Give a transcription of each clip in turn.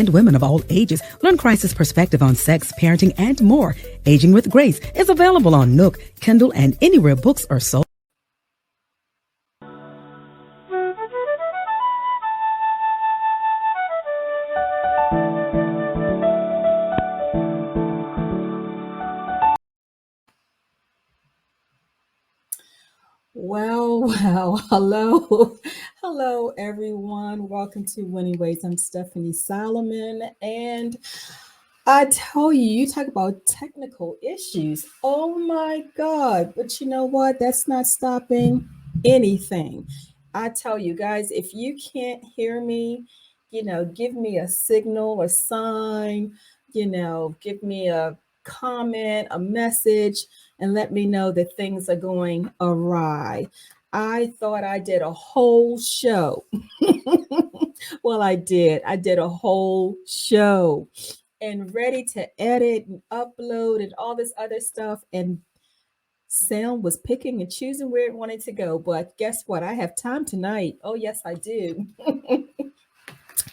and women of all ages learn crisis perspective on sex, parenting, and more. Aging with Grace is available on Nook, Kindle, and anywhere books are sold. Well, hello, everyone. Welcome to Winning Ways. I'm Stephannie Solomon, and I tell you, you talk about technical issues. Oh my God! But you know what? That's not stopping anything. I tell you guys, if you can't hear me, give me a signal, a sign. Give me a comment, a message, and let me know that things are going awry. I thought I did a whole show. Well, I did. I did a whole show and ready to edit and upload and all this other stuff. And sound was picking and choosing where it wanted to go. But guess what? I have time tonight. Oh, yes, I do.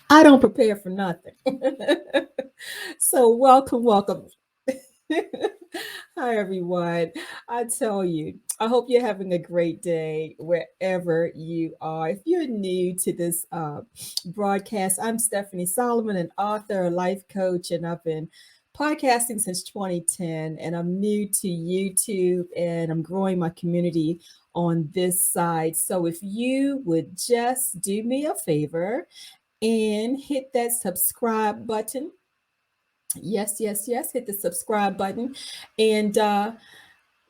I don't prepare for nothing. So, welcome. Hi, everyone. I tell you, I hope you're having a great day wherever you are. If you're new to this broadcast, I'm Stephannie Solomon, an author, a life coach, and I've been podcasting since 2010. And I'm new to YouTube and I'm growing my community on this side. So if you would just do me a favor and hit that subscribe button. Yes. Hit the subscribe button. And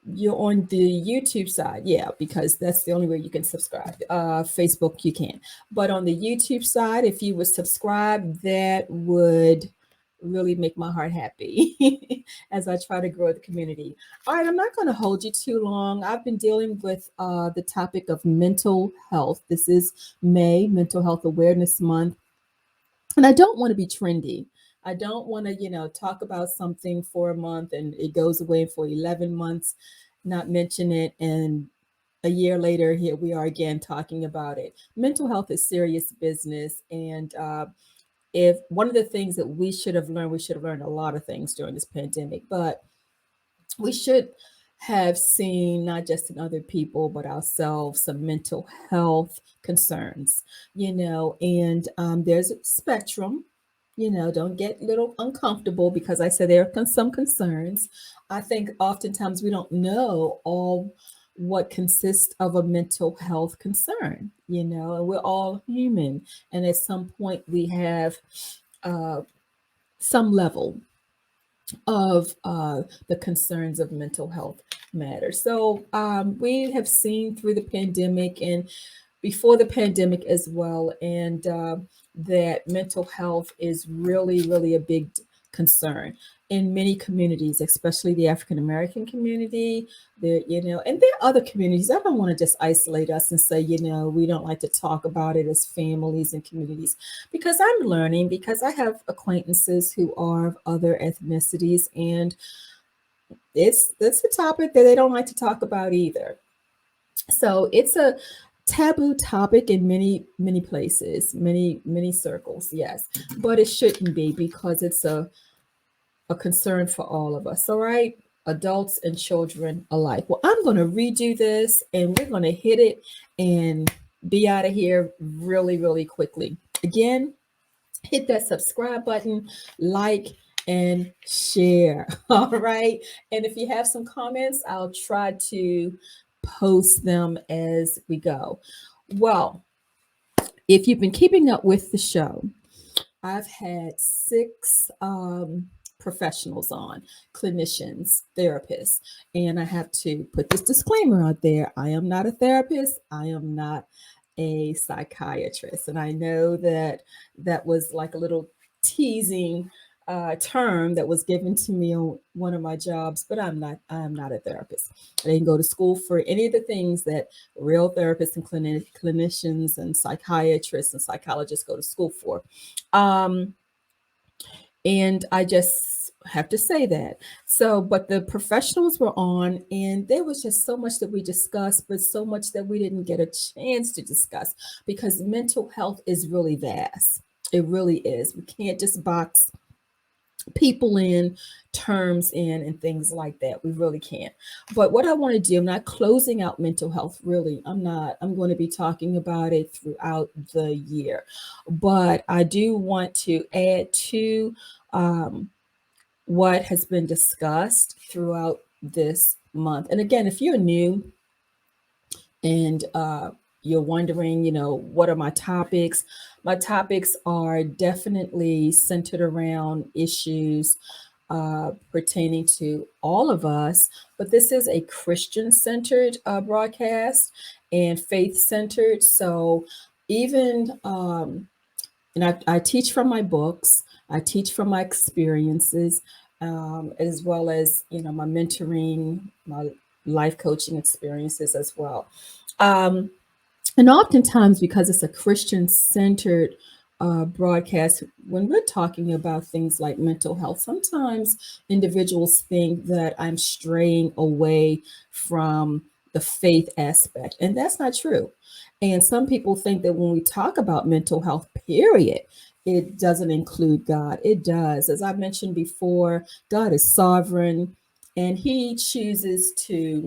you're on the YouTube side. Yeah, because that's the only way you can subscribe. Facebook, you can. But on the YouTube side, if you would subscribe, that would really make my heart happy as I try to grow the community. All right, I'm not going to hold you too long. I've been dealing with the topic of mental health. This is May, Mental Health Awareness Month. And I don't want to be trendy. I don't want to, talk about something for a month and it goes away for 11 months, not mention it. And a year later, here we are again talking about it. Mental health is serious business. And if one of the things that we should have learned a lot of things during this pandemic, but we should have seen not just in other people, but ourselves, some mental health concerns, and there's a spectrum. Don't get a little uncomfortable because I said there are some concerns. I think oftentimes we don't know all what consists of a mental health concern, and we're all human. And at some point we have some level of the concerns of mental health matters. So we have seen through the pandemic and before the pandemic as well, and that mental health is really a big concern in many communities, especially the African American community. There, and there are other communities. I don't want to just isolate us and say, we don't like to talk about it as families and communities, because I'm learning, because I have acquaintances who are of other ethnicities, and that's a topic that they don't like to talk about either. So it's a taboo topic in many places, many circles, yes, but it shouldn't be, because it's a concern for all of us. All right, adults and children alike. Well, I'm going to redo this and we're going to hit it and be out of here really quickly. Again, hit that subscribe button, like, and share. All right, and if you have some comments, I'll try to post them as we go. Well, if you've been keeping up with the show, I've had 6 professionals on, clinicians, therapists, and I have to put this disclaimer out there. I am not a therapist. I am not a psychiatrist. And I know that was like a little teasing term that was given to me on one of my jobs, but I'm not a therapist. I didn't go to school for any of the things that real therapists and clinicians and psychiatrists and psychologists go to school for. And I just have to say that. So, but the professionals were on, and there was just so much that we discussed, but so much that we didn't get a chance to discuss, because mental health is really vast. It really is. We can't just box people in, terms in, and things like that. We really can't. But what I want to do, I'm not closing out mental health, really. I'm not. I'm going to be talking about it throughout the year. But I do want to add to um, what has been discussed throughout this month. And again, if you're new, and you're wondering, what are my topics? My topics are definitely centered around issues pertaining to all of us, but this is a Christian centered broadcast and faith centered. So, even, and I teach from my books, I teach from my experiences, as well as, my mentoring, my life coaching experiences as well. Um, and oftentimes, because it's a Christian centered broadcast, when we're talking about things like mental health, sometimes individuals think that I'm straying away from the faith aspect, and that's not true. And some people think that when we talk about mental health, period, it doesn't include God. It does. As I mentioned before, God is sovereign, and He chooses to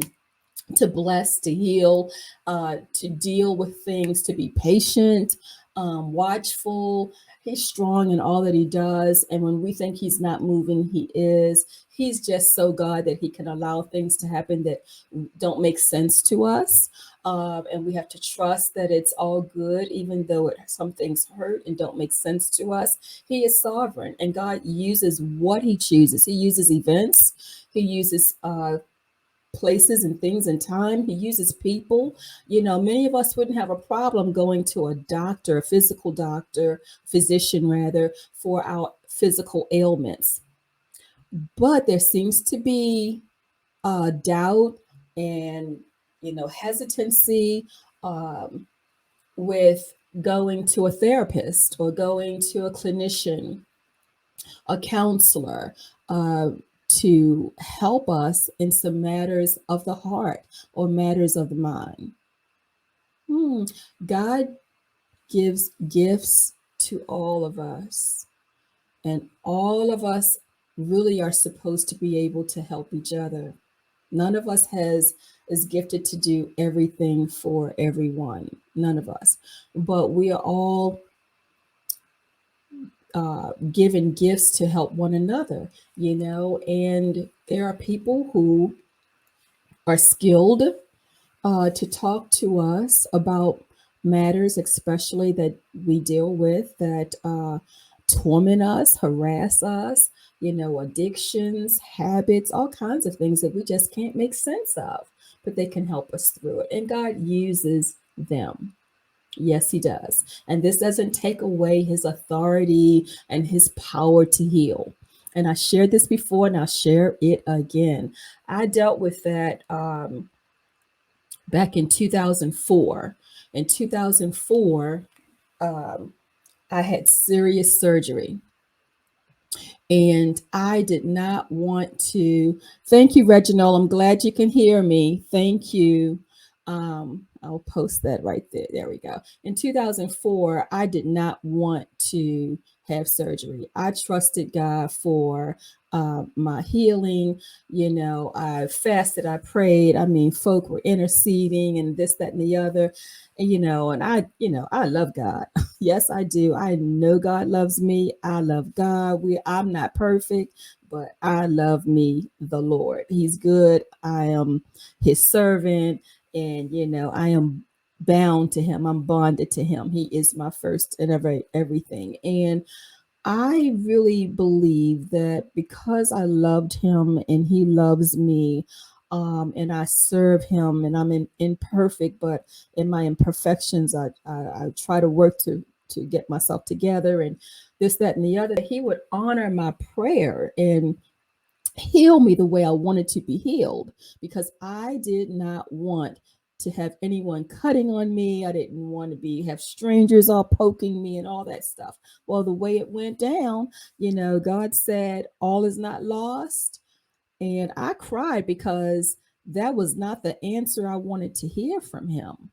bless, to heal, to deal with things, to be patient, watchful. He's strong in all that he does. And when we think he's not moving, he is. He's just so God that he can allow things to happen that don't make sense to us. And we have to trust that it's all good, even though some things hurt and don't make sense to us. He is sovereign, and God uses what he chooses. He uses events, he uses places and things and time. He uses people. Many of us wouldn't have a problem going to a doctor, a physical doctor, physician rather, for our physical ailments. But there seems to be doubt and, hesitancy um, with going to a therapist or going to a clinician, a counselor, uh, to help us in some matters of the heart or matters of the mind. Hmm. God gives gifts to all of us, and all of us really are supposed to be able to help each other. None of us is gifted to do everything for everyone. None of us. But we are all given gifts to help one another, and there are people who are skilled to talk to us about matters, especially that we deal with that torment us, harass us, addictions, habits, all kinds of things that we just can't make sense of, but they can help us through it. And God uses them. Yes, he does. And this doesn't take away his authority and his power to heal. And I shared this before and I'll share it again. I dealt with that back in 2004. In 2004, I had serious surgery. And I did not want to. Thank you, Reginald. I'm glad you can hear me. Thank you. I'll post that right there. There we go. In 2004, I did not want to have surgery. I trusted God for my healing. I fasted, I prayed. I mean, folk were interceding and this, that, and the other. And, I love God. Yes, I do. I know God loves me. I love God. I'm not perfect, but I love me, the Lord. He's good. I am his servant, and I am bound to him. I'm bonded to him. He is my first and everything. And I really believe that because I loved him and he loves me, and I serve him, and I'm imperfect, but in my imperfections, I try to work to get myself together and this, that, and the other. He would honor my prayer and heal me the way I wanted to be healed, because I did not want to have anyone cutting on me. I didn't want to have strangers all poking me and all that stuff. Well, the way it went down, God said, all is not lost. And I cried because that was not the answer I wanted to hear from him.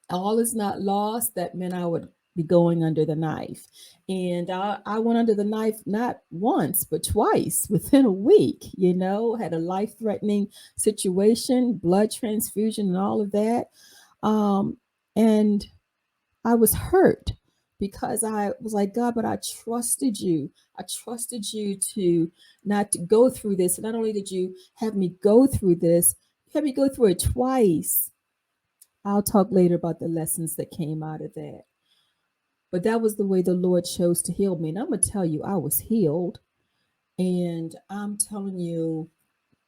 All is not lost. That meant I would be going under the knife. And I went under the knife not once, but twice within a week, had a life threatening situation, blood transfusion, and all of that. And I was hurt because I was like, God, but I trusted you. I trusted you to not to go through this. And not only did you have me go through this, you had me go through it twice. I'll talk later about the lessons that came out of that. But that was the way the Lord chose to heal me. And I'm going to tell you, I was healed. And I'm telling you,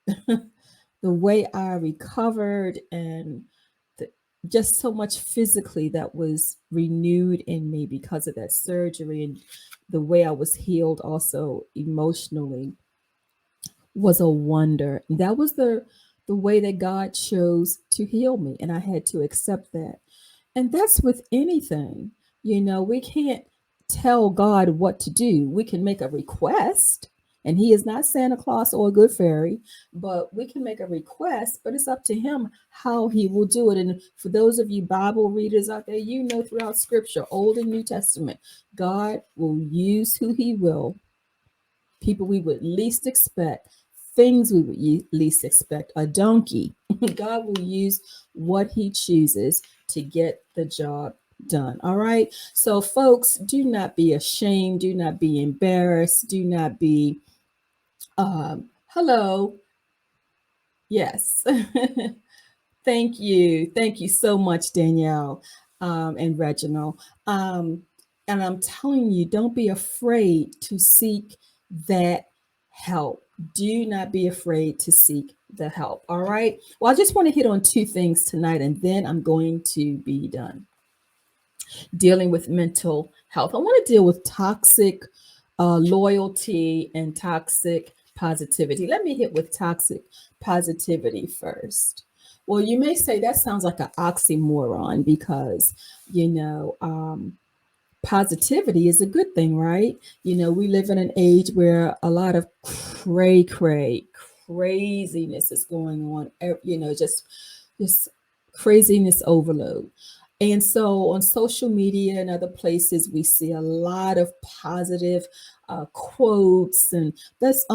the way I recovered and the, just so much physically that was renewed in me because of that surgery, and the way I was healed also emotionally was a wonder. That was the way that God chose to heal me, and I had to accept that. And that's with anything. We can't tell God what to do. We can make a request, and He is not Santa Claus or a good fairy, but we can make a request, but it's up to Him how He will do it. And for those of you Bible readers out there, throughout Scripture, Old and New Testament, God will use who He will, people we would least expect, things we would least expect, a donkey. God will use what He chooses to get the job done. All right. So, folks, do not be ashamed. Do not be embarrassed. Do not be, hello. Yes. Thank you. Thank you so much, Danielle and Reginald. And I'm telling you, don't be afraid to seek that help. Do not be afraid to seek the help. All right. Well, I just want to hit on two things tonight, and then I'm going to be done. Dealing with mental health. I want to deal with toxic loyalty and toxic positivity. Let me hit with toxic positivity first. Well, you may say that sounds like an oxymoron because, positivity is a good thing, right? We live in an age where a lot of craziness is going on, just craziness overload. And so on social media and other places, we see a lot of positive quotes, and it's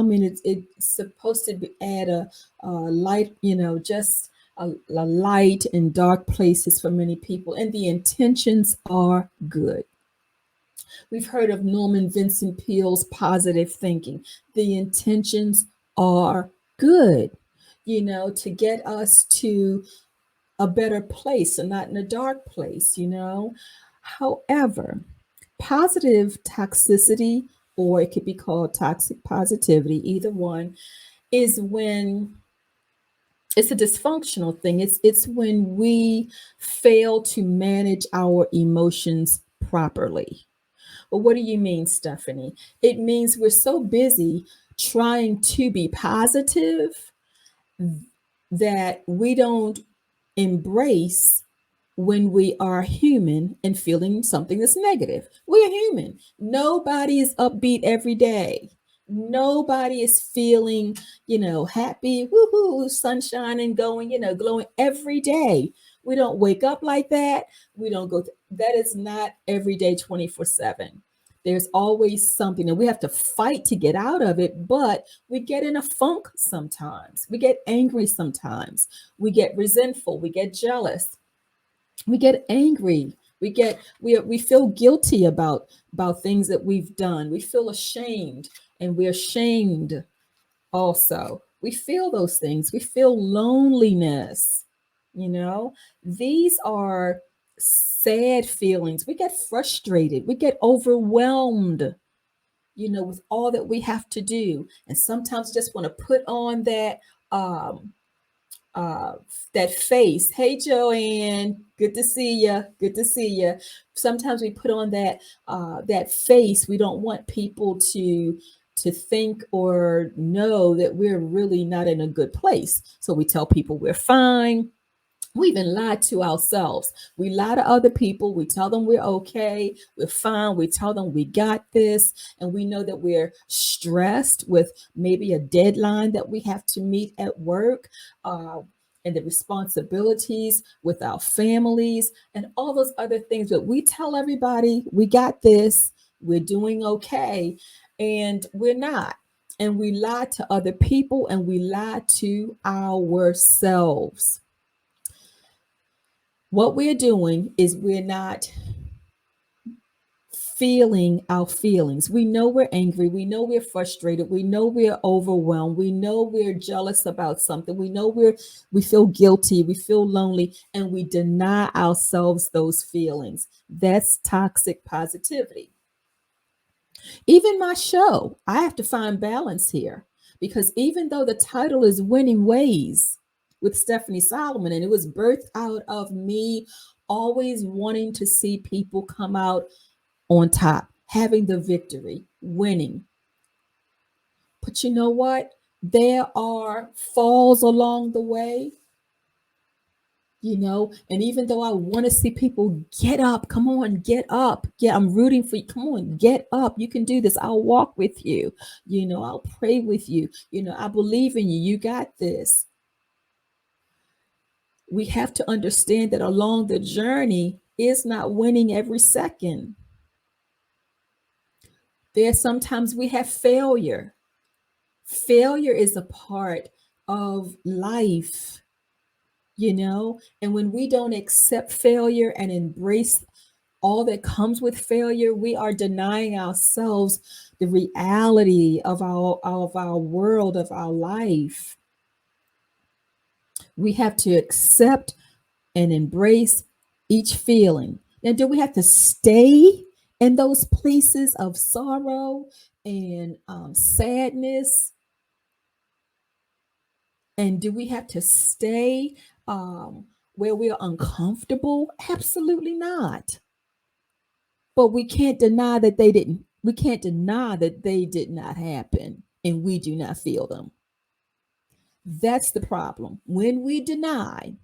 supposed to add a light, just a light in dark places for many people, and the intentions are good. We've heard of Norman Vincent Peale's positive thinking. The intentions are good, to get us to a better place and not in a dark place, However, positive toxicity, or it could be called toxic positivity, either one, is when it's a dysfunctional thing. It's when we fail to manage our emotions properly. Well, what do you mean, Stephannie? It means we're so busy trying to be positive that we don't embrace when we are human and feeling something that's negative. We're human. Nobody is upbeat every day. Nobody is feeling, happy, woohoo, sunshine and going, glowing every day. We don't wake up like that. We don't go, that is not every day 24/7. There's always something, and we have to fight to get out of it, but we get in a funk sometimes. We get angry sometimes. We get resentful. We get jealous. We get angry. We feel guilty about things that we've done. We feel ashamed, and we're shamed also. We feel those things. We feel loneliness. These are sad feelings. We get frustrated. We get overwhelmed, with all that we have to do. And sometimes just want to put on that face. Hey, Joanne, good to see you. Good to see you. Sometimes we put on that face. We don't want people to think or know that we're really not in a good place. So we tell people we're fine. We even lie to ourselves. We lie to other people. We tell them we're okay, we're fine. We tell them we got this. And we know that we're stressed with maybe a deadline that we have to meet at work. and the responsibilities with our families and all those other things. But we tell everybody we got this, we're doing okay, and we're not. And we lie to other people and we lie to ourselves. What we're doing is we're not feeling our feelings. We know we're angry. We know we're frustrated. We know we're overwhelmed. We know we're jealous about something. We know we feel guilty. We feel lonely, and we deny ourselves those feelings. That's toxic positivity. Even my show, I have to find balance here, because even though the title is Winning Ways with Stephannie Solomon, and it was birthed out of me always wanting to see people come out on top, having the victory, winning. But you know what? There are falls along the way, and even though I want to see people get up, come on, get up. Yeah, I'm rooting for you. Come on, get up. You can do this. I'll walk with you. I'll pray with you. I believe in you. You got this. We have to understand that along the journey is not winning every second. Sometimes we have failure. Failure is a part of life, and when we don't accept failure and embrace all that comes with failure, we are denying ourselves the reality of our world, of our life. We have to accept and embrace each feeling. Now, do we have to stay in those places of sorrow and sadness? And do we have to stay where we are uncomfortable? Absolutely not. But we can't deny that they didn't. We can't deny that they did not happen, and we do not feel them. That's the problem. When we deny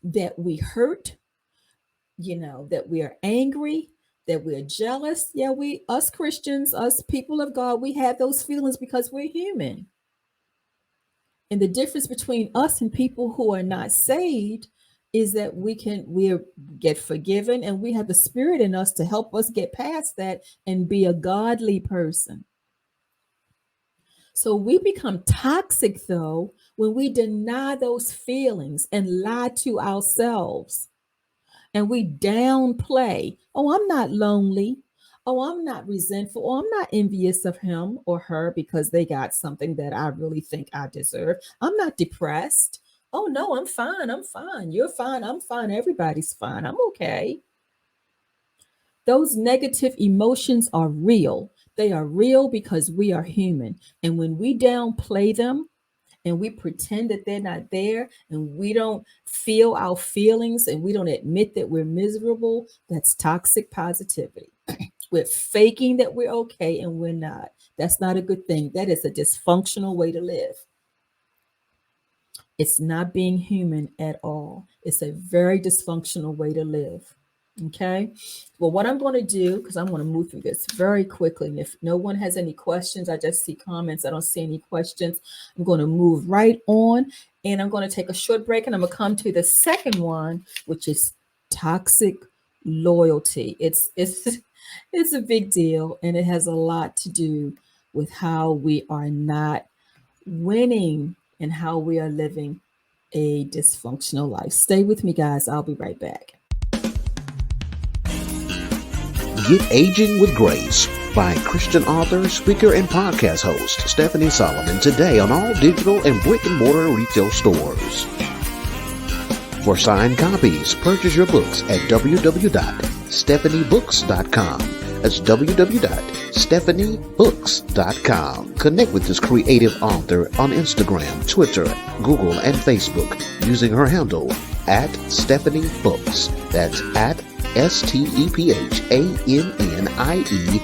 that we hurt, that we are angry, that we're jealous. Yeah, us Christians, us people of God, we have those feelings because we're human. And the difference between us and people who are not saved is that we get forgiven, and we have the Spirit in us to help us get past that and be a godly person. So we become toxic, though, when we deny those feelings and lie to ourselves. And we downplay, oh, I'm not lonely. Oh, I'm not resentful. Oh, I'm not envious of him or her because they got something that I really think I deserve. I'm not depressed. Oh, no, I'm fine. I'm fine. You're fine. I'm fine. Everybody's fine. I'm okay. Those negative emotions are real. They are real because we are human. And when we downplay them, and we pretend that they're not there, and we don't feel our feelings, and we don't admit that we're miserable, that's toxic positivity. We're faking that we're okay, and we're not. That's not a good thing. That is a dysfunctional way to live. It's not being human at all. It's a very dysfunctional way to live. Okay. Well, what I'm going to do, because I'm going to move through this very quickly, and if no one has any questions, I just see comments. I don't see any questions. I'm going to move right on, and I'm going to take a short break, and I'm going to come to the second one, which is toxic loyalty. It's a big deal, and it has a lot to do with how we are not winning and how we are living a dysfunctional life. Stay with me, guys. I'll be right back. Get Aging with Grace by Christian author, speaker, and podcast host Stephannie Solomon today on all digital and brick-and-mortar retail stores. For signed copies, purchase your books at www.stephaniebooks.com. That's www.stephaniebooks.com. Connect with this creative author on Instagram, Twitter, Google, and Facebook using her handle @Stephannie Books. That's @STEPHANNIE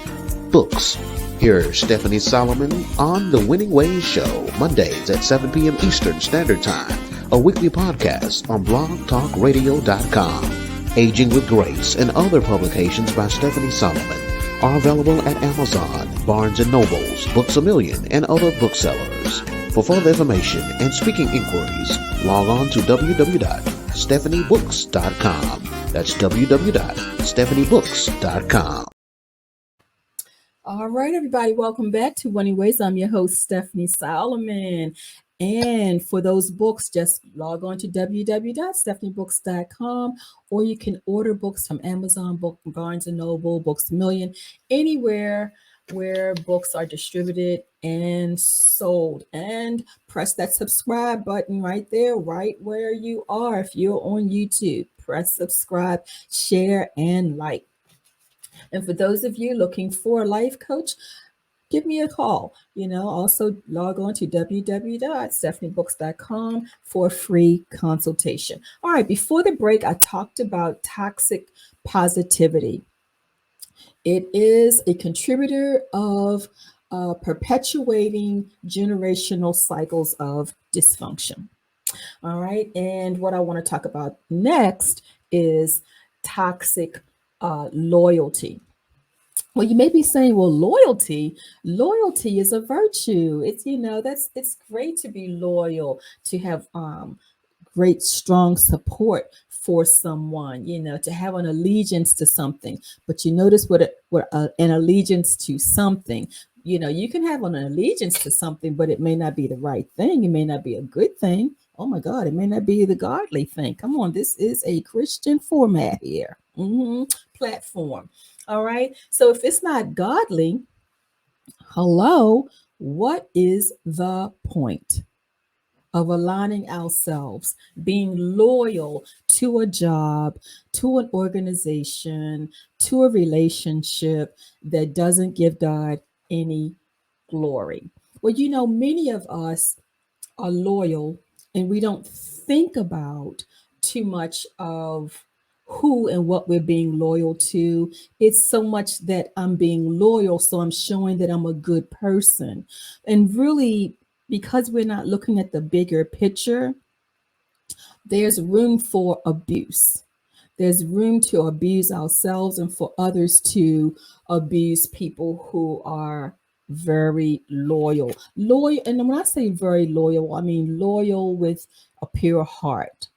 Books. Here's Stephannie Solomon on The Winning Ways Show, Mondays at 7 p.m. Eastern Standard Time, a weekly podcast on blogtalkradio.com. Aging with Grace and other publications by Stephannie Solomon are available at Amazon, Barnes & Nobles, Books A Million, and other booksellers. For further information and speaking inquiries, log on to www.stephaniebooks.com. That's www.stephaniebooks.com. All right, everybody, welcome back to Anyways. I'm your host, Stephannie Solomon. And for those books, just log on to www.stephaniebooks.com, or you can order books from Amazon, Barnes & Noble, Books A Million, anywhere where books are distributed and sold. And press that subscribe button right there, right where you are. If you're on YouTube, press subscribe, share, and like. And for those of you looking for a life coach, give me a call. Also log on to www.stephaniebooks.com for a free consultation. All right, before the break, I talked about toxic positivity. It is a contributor of perpetuating generational cycles of dysfunction. All right, and what I want to talk about next is toxic loyalty. Well, you may be saying, well, loyalty is a virtue. It's great to be loyal, to have great, strong support for someone, to have an allegiance to something. But you notice what an allegiance to something, you can have an allegiance to something, but it may not be the right thing. It may not be a good thing. Oh my God, it may not be the godly thing. Come on, this is a Christian format here, platform. All right. So if it's not godly, hello, what is the point of aligning ourselves, being loyal to a job, to an organization, to a relationship that doesn't give God any glory? Well, many of us are loyal and we don't think about too much of who and what we're being loyal to. It's so much that I'm being loyal, so I'm showing that I'm a good person. And really, because we're not looking at the bigger picture, there's room for abuse. There's room to abuse ourselves and for others to abuse people who are very loyal. And when I say very loyal, I mean loyal with a pure heart.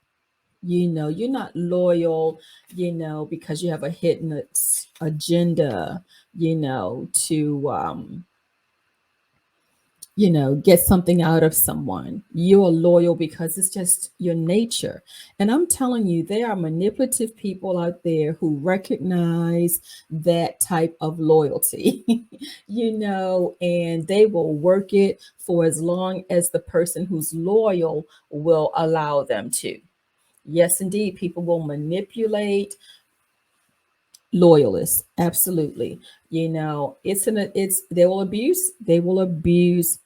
You're not loyal, because you have a hidden agenda, to get something out of someone. You're loyal because it's just your nature. And I'm telling you, there are manipulative people out there who recognize that type of loyalty, and they will work it for as long as the person who's loyal will allow them to. Yes, indeed, people will manipulate loyalists. Absolutely. They will abuse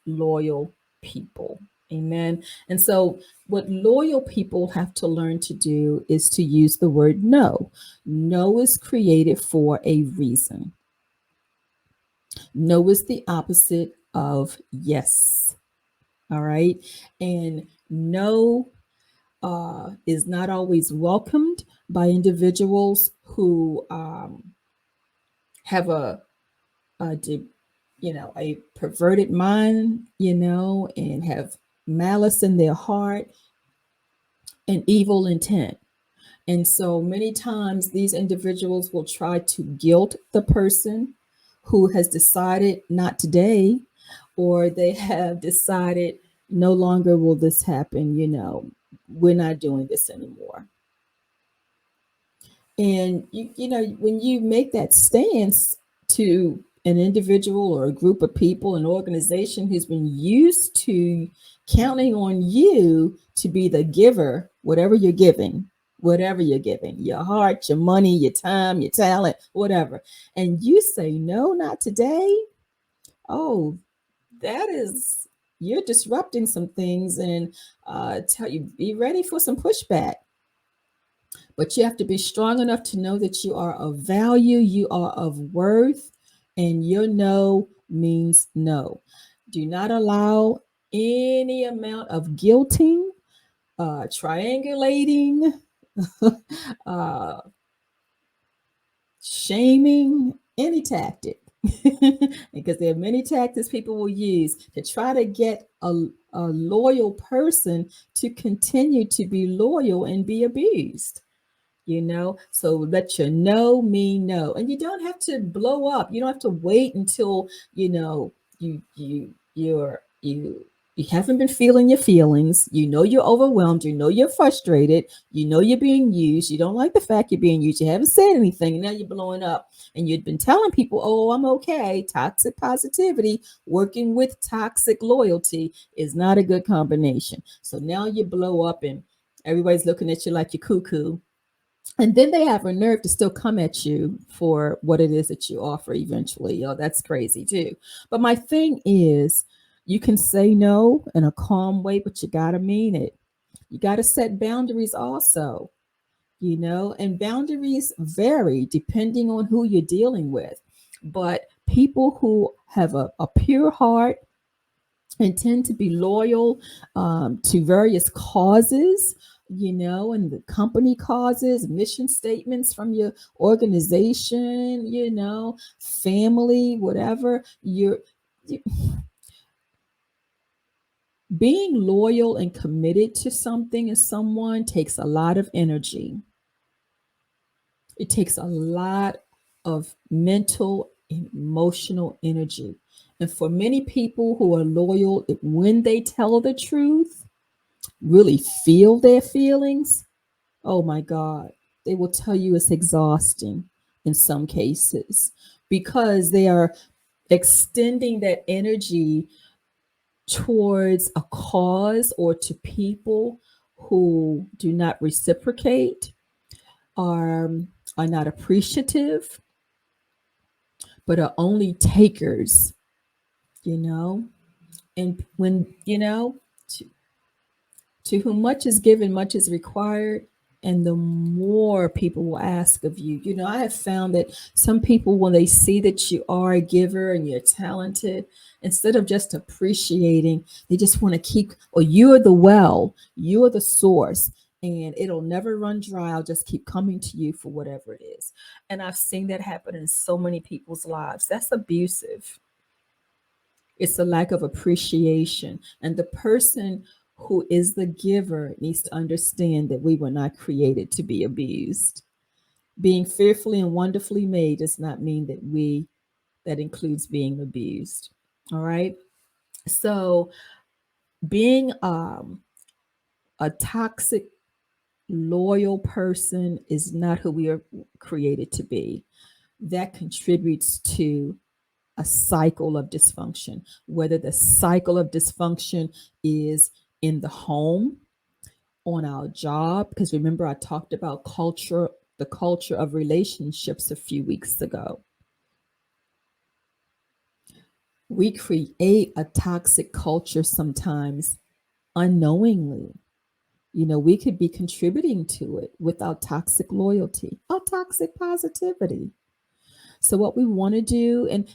loyal people. Amen. And so what loyal people have to learn to do is to use the word no. No is created for a reason. No is the opposite of yes. All right. And no is not always welcomed by individuals who have a perverted mind, and have malice in their heart and evil intent. And so many times these individuals will try to guilt the person who has decided not today, or they have decided no longer will this happen, we're not doing this anymore. And when you make that stance to an individual or a group of people, an organization who's been used to counting on you to be the giver, whatever you're giving, your heart, your money, your time, your talent, whatever, and you say, no, not today. Oh, you're disrupting some things, and tell you, be ready for some pushback. But you have to be strong enough to know that you are of value, you are of worth, and your no means no. Do not allow any amount of guilting, triangulating, shaming, any tactic because there are many tactics people will use to try to get a loyal person to continue to be loyal and be abused. So let your no mean no, and you don't have to blow up. You don't have to wait until you haven't been feeling your feelings. You're overwhelmed. You're frustrated. You're being used. You don't like the fact you're being used. You haven't said anything, and now you're blowing up. And you've been telling people, "Oh, I'm okay." Toxic positivity working with toxic loyalty is not a good combination. So now you blow up, and everybody's looking at you like you're cuckoo, and then they have a nerve to still come at you for what it is that you offer eventually. That's crazy too. But my thing is, you can say no in a calm way, but you got to mean it. You got to set boundaries also, and boundaries vary depending on who you're dealing with. But people who have a pure heart and tend to be loyal to various causes, and the company causes, mission statements from your organization, family, whatever. You being loyal and committed to something and someone takes a lot of energy. It takes a lot of mental and emotional energy. And for many people who are loyal, when they tell the truth, really feel their feelings, oh my God, they will tell you it's exhausting in some cases because they are extending that energy towards a cause or to people who do not reciprocate, are, are not appreciative, but are only takers, you know? And when, to whom much is given, much is required. And the more people will ask of you. I have found that some people, when they see that you are a giver and you're talented, instead of just appreciating, they just want to keep, or you're the well, you're the source, and it'll never run dry. I'll just keep coming to you for whatever it is. And I've seen that happen in so many people's lives. That's abusive. It's a lack of appreciation. And the person who is the giver needs to understand that we were not created to be abused. Being fearfully and wonderfully made does not mean that includes being abused. All right. So being a toxic, loyal person is not who we are created to be. That contributes to a cycle of dysfunction, whether the cycle of dysfunction is in the home, on our job, because remember I talked about the culture of relationships a few weeks ago. We create a toxic culture sometimes unknowingly. We could be contributing to it with our toxic loyalty, our toxic positivity. So what we want to do, and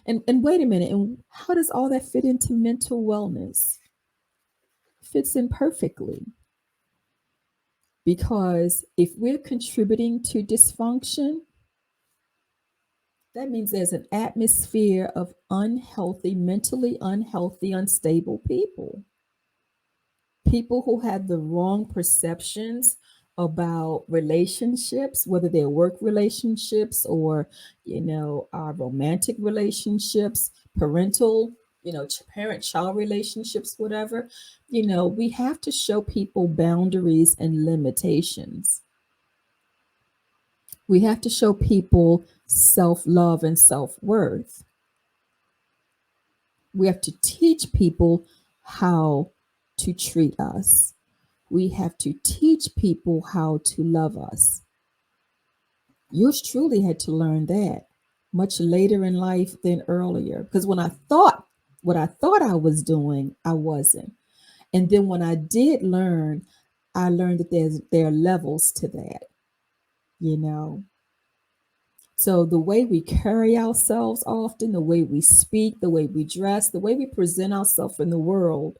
wait a minute, and how does all that fit into mental wellness? Fits in perfectly. Because if we're contributing to dysfunction, that means there's an atmosphere of mentally unhealthy, unstable people. People who have the wrong perceptions about relationships, whether they're work relationships or, our romantic relationships, parental, parent-child relationships, whatever. We have to show people boundaries and limitations. We have to show people self-love and self-worth. We have to teach people how to treat us. We have to teach people how to love us. Yours truly had to learn that much later in life than earlier. Because when I thought what I thought I was doing, I wasn't. And then when I did learn, I learned that there are levels to that, So the way we carry ourselves often, the way we speak, the way we dress, the way we present ourselves in the world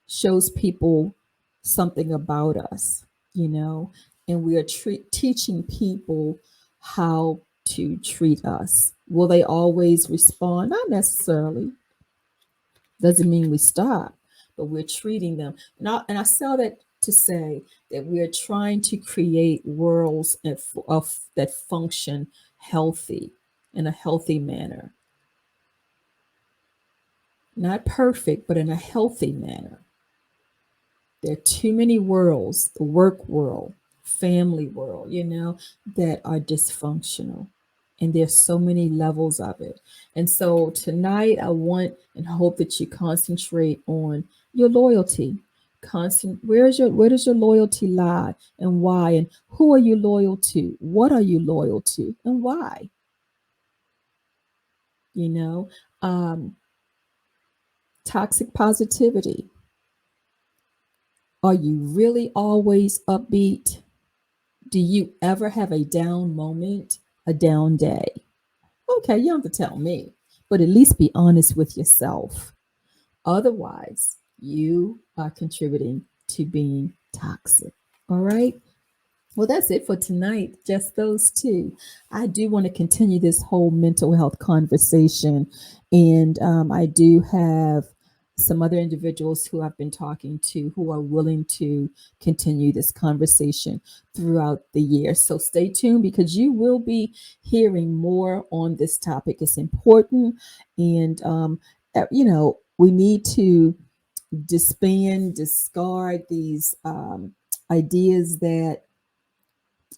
shows people something about us, and we are teaching people how to treat us. Will they always respond? Not necessarily. Doesn't mean we stop, but we're treating them. And I say that to say that we're trying to create worlds that function healthy in a healthy manner. Not perfect, but in a healthy manner. There are too many worlds, the work world, family world, that are dysfunctional. And there's so many levels of it. And so tonight I want and hope that you concentrate on your loyalty. Where does your loyalty lie and why? And who are you loyal to? What are you loyal to and why? You know, um, Toxic positivity. Are you really always upbeat? Do you ever have a down moment, a down day? Okay, you don't have to tell me, but at least be honest with yourself. Otherwise, you are contributing to being toxic. All right. Well, that's it for tonight. Just those two. I do want to continue this whole mental health conversation. And I do have some other individuals who I've been talking to who are willing to continue this conversation throughout the year. So stay tuned because you will be hearing more on this topic. It's important. And, we need to discard these ideas that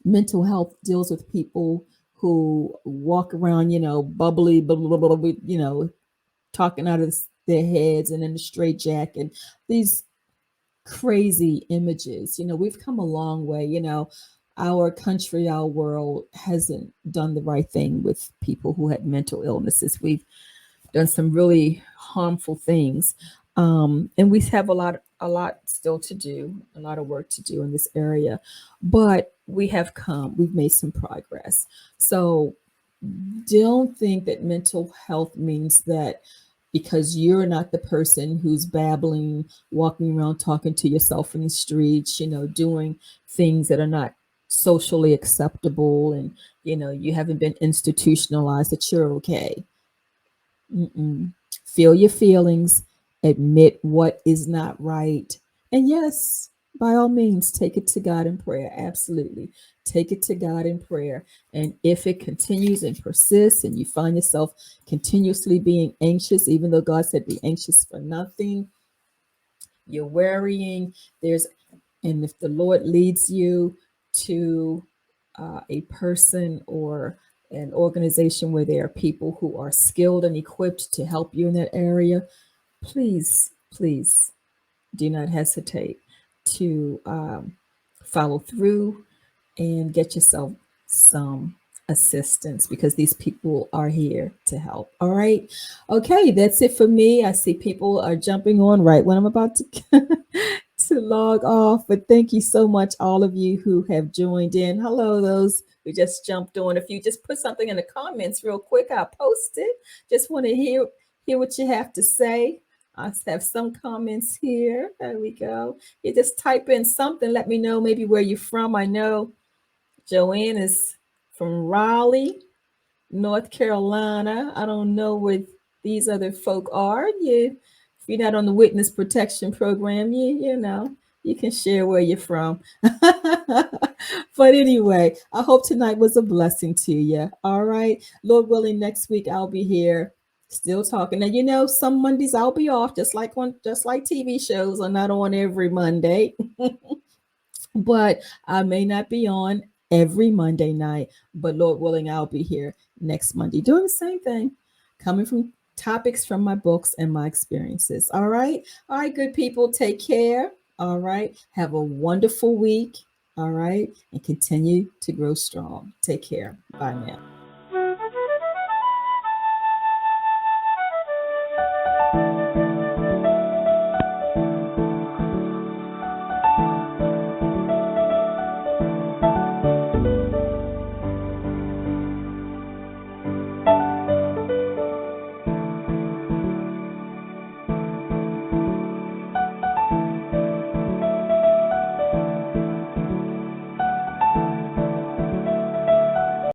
mental health deals with people who walk around, bubbly, blah, blah, blah, blah, talking out of their heads and in a straight jacket. These crazy images. We've come a long way. Our country, our world hasn't done the right thing with people who had mental illnesses. We've done some really harmful things. And we have a lot still to do, a lot of work to do in this area, but we've made some progress. So don't think that mental health means that because you're not the person who's babbling, walking around, talking to yourself in the streets, doing things that are not socially acceptable and, you haven't been institutionalized, that you're okay. Mm-mm. Feel your feelings, admit what is not right. And yes, by all means, take it to God in prayer. Absolutely. Take it to God in prayer. And if it continues and persists and you find yourself continuously being anxious, even though God said be anxious for nothing, you're worrying, and if the Lord leads you to a person or an organization where there are people who are skilled and equipped to help you in that area, please do not hesitate to follow through and get yourself some assistance because these people are here to help. All right. Okay, that's it for me. I see people are jumping on right when I'm about to to log off, but thank you so much, all of you who have joined in. Hello, those who just jumped on. If you just put something in the comments real quick, I'll post it. Just want to hear what you have to say. I have some comments here. There we go. You just type in something. Let me know maybe where you're from. I know Joanne is from Raleigh, North Carolina. I don't know what these other folk are. If you're not on the witness protection program, you can share where you're from. But anyway, I hope tonight was a blessing to you. All right. Lord willing, next week I'll be here still talking. And some Mondays I'll be off, just like TV shows are not on every Monday. But I may not be on every Monday night, but Lord willing, I'll be here next Monday doing the same thing, coming from topics from my books and my experiences. All right, good people, take care. All right, have a wonderful week. All right, and continue to grow strong. Take care. Bye now.